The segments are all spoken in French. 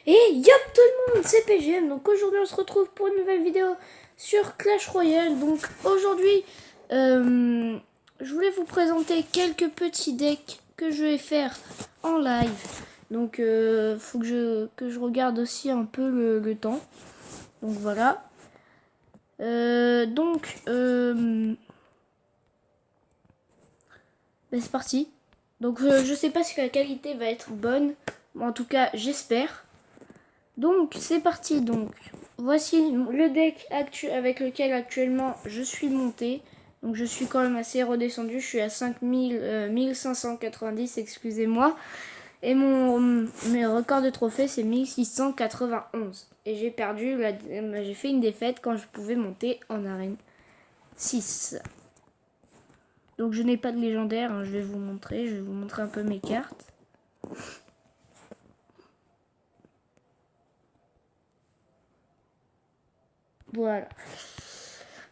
Et yop tout le monde, c'est PGM. Donc aujourd'hui on se retrouve pour une nouvelle vidéo sur Clash Royale. Donc aujourd'hui je voulais vous présenter quelques petits decks que je vais faire en live. Donc faut que je regarde aussi un peu le temps. Donc voilà. C'est parti. Donc je sais pas si la qualité va être bonne. Mais en tout cas j'espère. Donc c'est parti. Donc voici le deck avec lequel actuellement je suis monté. Donc je suis quand même assez redescendu. Je suis à 1590, excusez-moi. Et mes records de trophées c'est 1691. Et j'ai perdu, j'ai fait une défaite quand je pouvais monter en arène 6. Donc je n'ai pas de légendaire, hein, je vais vous montrer un peu mes cartes. Voilà.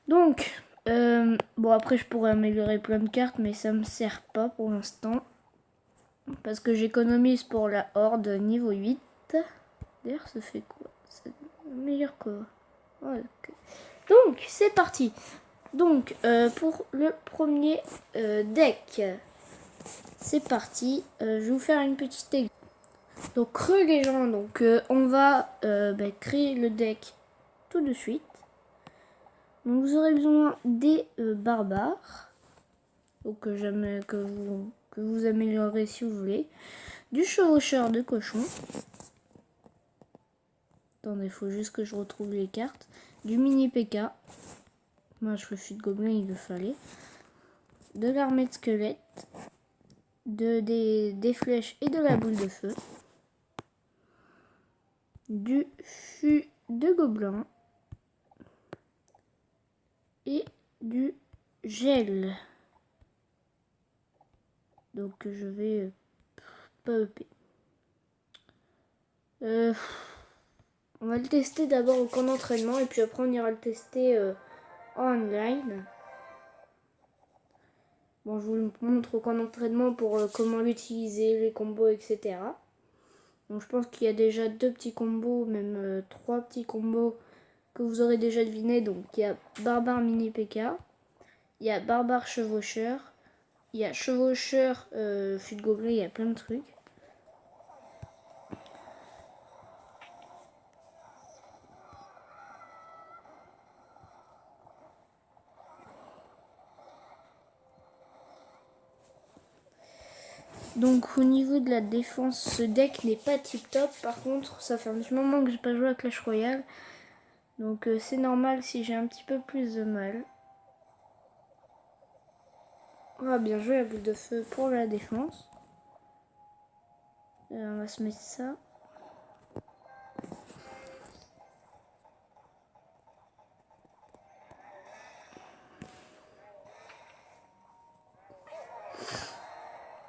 Donc, bon après je pourrais améliorer plein de cartes, mais ça me sert pas pour l'instant. Parce que j'économise pour la horde niveau 8. D'ailleurs ça fait quoi? Ça meilleur quoi. Ouais, okay. Donc c'est parti. Donc pour le premier deck, c'est parti. Je vais vous faire une petite exemple. Donc creux les gens, donc on va créer le deck tout de suite. Donc vous aurez besoin des barbares. Donc que vous améliorez si vous voulez. Du chevaucheur de cochon. Attendez, il faut juste que je retrouve les cartes. Du mini PK. Moi je refus de gobelin, il le fallait. De l'armée de squelettes. Des flèches et de la boule de feu. Du fût de gobelin. Et du gel. Donc je vais pas EP. On va le tester d'abord au camp d'entraînement et puis après on ira le tester en online. Bon, je vous le montre au camp d'entraînement pour comment l'utiliser, les combos, etc. Donc je pense qu'il y a déjà 2 petits combos, même 3 petits combos que vous aurez déjà deviné. Donc il y a barbare mini PK, il y a barbare chevaucheur, il y a chevaucheur fût de gobelin, il y a plein de trucs. Donc au niveau de la défense, ce deck n'est pas tip top. Par contre, ça fait un petit moment que j'ai pas joué à Clash Royale. Donc c'est normal si j'ai un petit peu plus de mal. Ah, bien joué la boule de feu pour la défense. On va se mettre ça.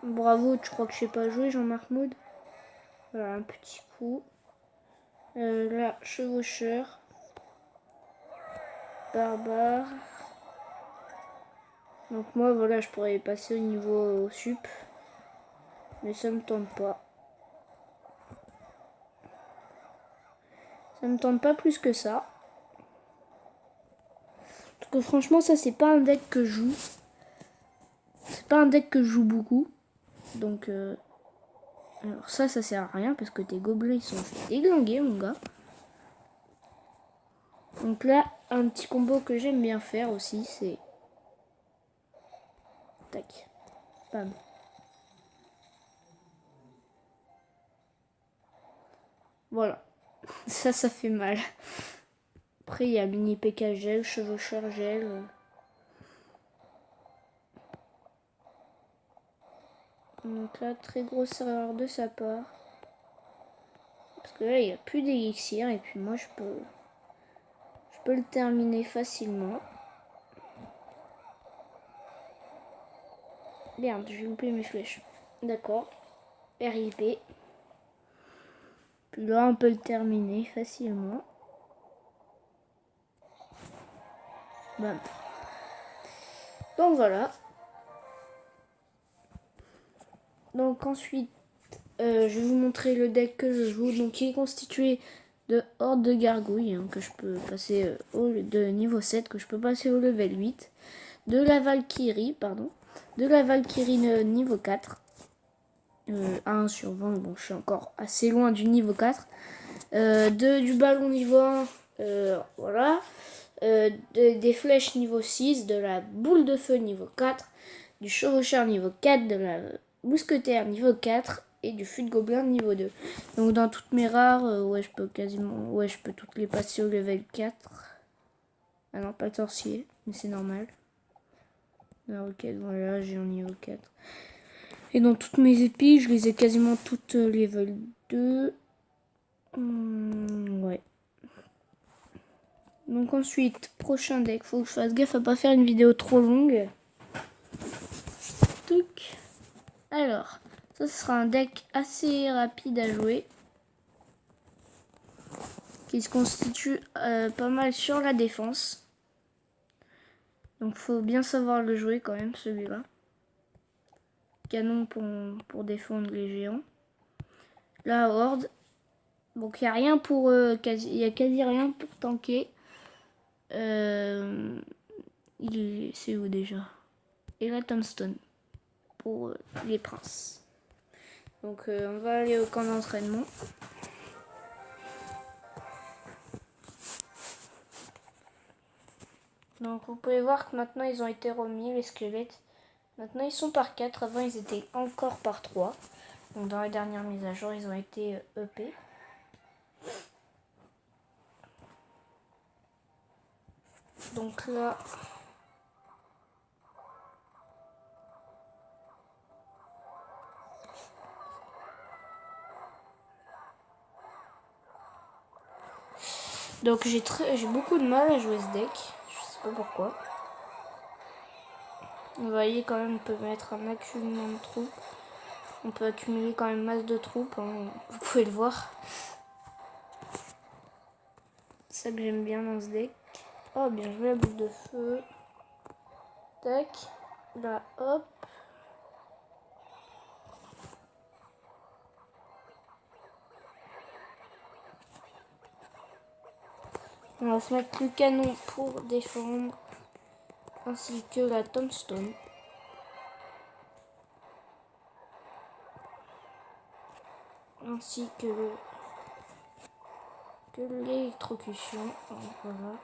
Bravo, tu crois que je sais pas jouer, Jean-Marc Maud. Voilà, un petit coup. Là, chevaucheur. Barbare. Donc moi, voilà, je pourrais passer au niveau sup. Mais ça me tente pas. Ça me tente pas plus que ça. Parce que franchement, ça, c'est pas un deck que je joue. C'est pas un deck que je joue beaucoup. Donc, alors ça sert à rien parce que tes gobelins, ils sont déglingués, mon gars. Donc là, un petit combo que j'aime bien faire aussi, c'est... Tac. Bam. Voilà. Ça fait mal. Après, il y a mini PK gel, chevaucheur gel. Donc là, très grosse erreur de sa part. Parce que là, il n'y a plus d'élixir. Et puis moi, je peux le terminer facilement. Merde, j'ai loupé mes flèches. D'accord. RIP. Puis là, on peut le terminer facilement. Bam. Donc voilà. Donc ensuite, je vais vous montrer le deck que je joue. Donc il est constitué de Horde de Gargouilles que je peux passer de niveau 7, que je peux passer au level 8. De la Valkyrie, niveau 4. 1 sur 20, bon je suis encore assez loin du niveau 4. Du ballon niveau 1, voilà. Des flèches niveau 6, de la boule de feu niveau 4, du chevaucheur niveau 4, de la mousquetaire niveau 4 et du fût de gobelin niveau 2. Donc dans toutes mes rares, je peux toutes les passer au level 4. Ah non, pas le sorcier, mais c'est normal. La roquette, voilà, j'ai un niveau 4. Et dans toutes mes épées, je les ai quasiment toutes level 2. Ouais. Donc ensuite, prochain deck, faut que je fasse gaffe à pas faire une vidéo trop longue. Touc. Alors, ça ce sera un deck assez rapide à jouer. Qui se constitue pas mal sur la défense. Donc faut bien savoir le jouer quand même celui-là. Canon pour défendre les géants. La horde. Donc il n'y a rien pour quasi rien pour tanker. C'est où déjà? Et la tombstone pour les princes. Donc on va aller au camp d'entraînement. Donc vous pouvez voir que maintenant ils ont été remis, les squelettes. Maintenant ils sont par 4, avant ils étaient encore par 3. Donc dans les dernières mises à jour ils ont été EP. Donc là... Donc j'ai beaucoup de mal à jouer ce deck. Je sais pas pourquoi. Vous voyez quand même on peut mettre un accumulant de troupes. On peut accumuler quand même masse de troupes. Hein. Vous pouvez le voir. C'est ça que j'aime bien dans ce deck. Oh bien joué la boule de feu. Tac. Là hop. On va se mettre le canon pour défendre. Ainsi que la tombstone. Ainsi que l'électrocution. Voilà.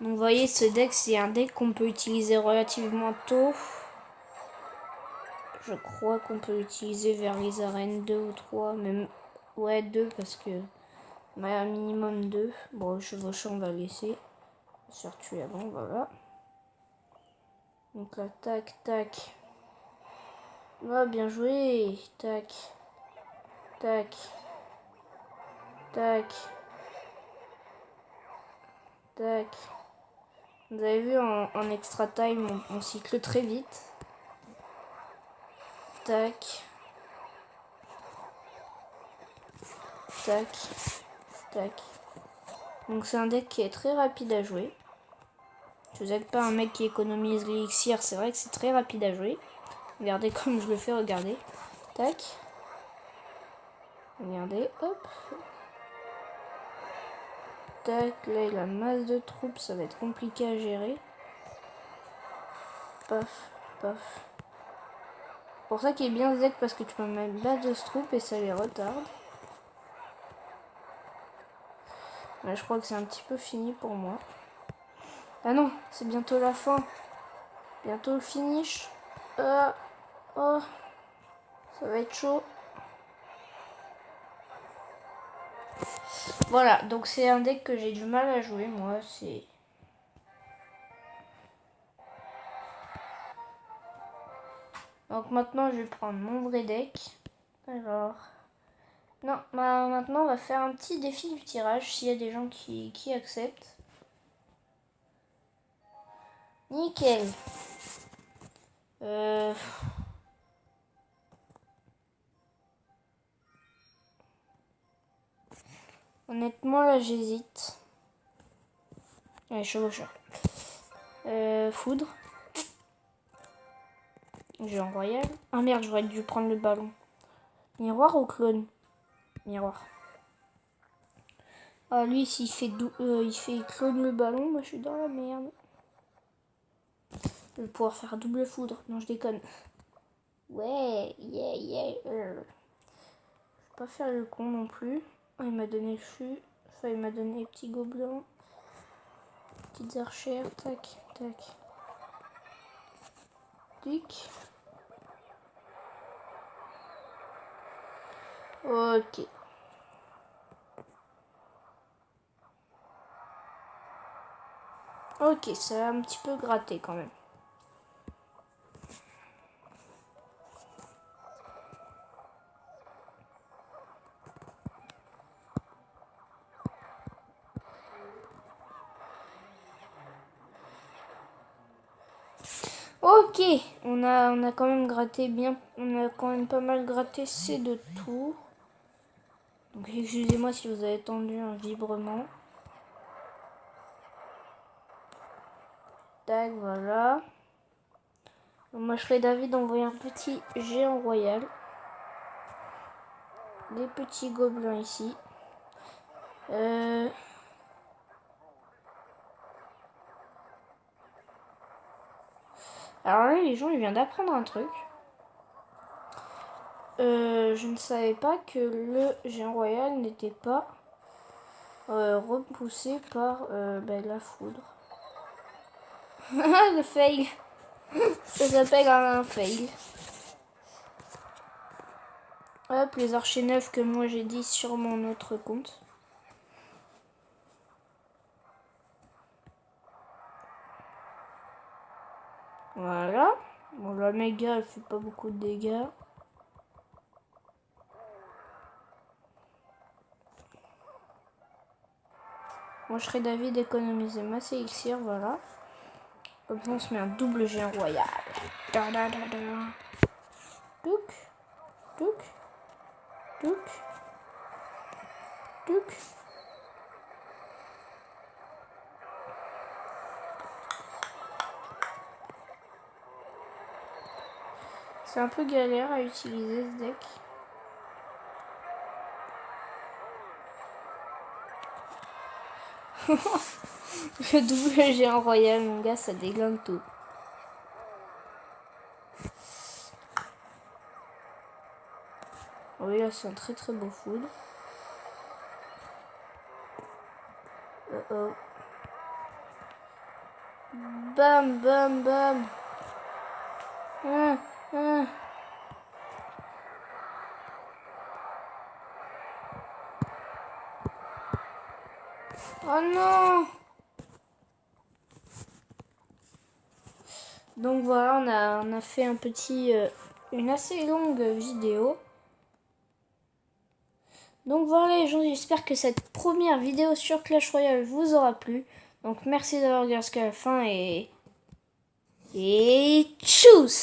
Donc vous voyez, ce deck, c'est un deck qu'on peut utiliser relativement tôt. Je crois qu'on peut l'utiliser vers les arènes 2 ou 3, même... Ouais, 2 parce que... Ouais, un minimum 2. Bon, le chevauchant, on va laisser. On va se faire tuer avant, voilà. Donc là, tac, tac. Ah, bien joué. Tac. Tac. Tac. Tac. Vous avez vu, en extra time, on cycle très vite. Tac. Tac. Tac. Donc c'est un deck qui est très rapide à jouer. Si vous n'êtes pas un mec qui économise l'élixir, c'est vrai que c'est très rapide à jouer. Regardez comme je le fais, regardez. Tac. Regardez, hop. Tac, là il a masse de troupes, ça va être compliqué à gérer. Paf, paf. C'est pour ça qu'il est bien ce deck, parce que tu peux mettre bas de troupes et ça les retarde. Là je crois que c'est un petit peu fini pour moi. Ah non, c'est bientôt la fin. Bientôt le finish. Oh, ça va être chaud. Voilà, donc c'est un deck que j'ai du mal à jouer, moi, c'est... Donc maintenant, je vais prendre mon vrai deck. Alors... Non, maintenant, on va faire un petit défi du tirage, s'il y a des gens qui acceptent. Nickel. Honnêtement, là, j'hésite. Allez, chevaucheur. Foudre. Géant royal. Ah merde, j'aurais dû prendre le ballon. Miroir ou clone? Miroir. Ah, lui, s'il fait, il fait clone le ballon, moi je suis dans la merde. Je vais pouvoir faire double foudre. Non, je déconne. Ouais, yeah. Je vais pas faire le con non plus. Ah, il m'a donné le fût. Enfin, il m'a donné les petits gobelins. Petites archères. Tac. Tic. Ok. Ok, ça a un petit peu gratté quand même. Ok, on a quand même gratté bien. On a quand même pas mal gratté ces deux tours. Donc excusez-moi si vous avez entendu un vibrement. Tac, voilà. Donc, moi je ferai David envoyer un petit géant royal. Des petits gobelins ici. Alors là, les gens, ils viennent d'apprendre un truc. Je ne savais pas que le géant royal n'était pas repoussé par la foudre. Le fail. Ça s'appelle un fail. Hop, les archers neufs que moi j'ai dit sur mon autre compte. Voilà. Bon, la méga, elle fait pas beaucoup de dégâts. Moi, je serais David d'économiser ma élixir, voilà. Comme ça, on se met un double géant royal. Touc. C'est un peu galère à utiliser ce deck. Le double géant royal, mon gars, ça déglingue tout. Oui, là, c'est un très très beau foudre. Bam. Oh non! Donc voilà, on a fait une assez longue vidéo. Donc voilà les gens, j'espère que cette première vidéo sur Clash Royale vous aura plu. Donc merci d'avoir regardé jusqu'à la fin et tchuss!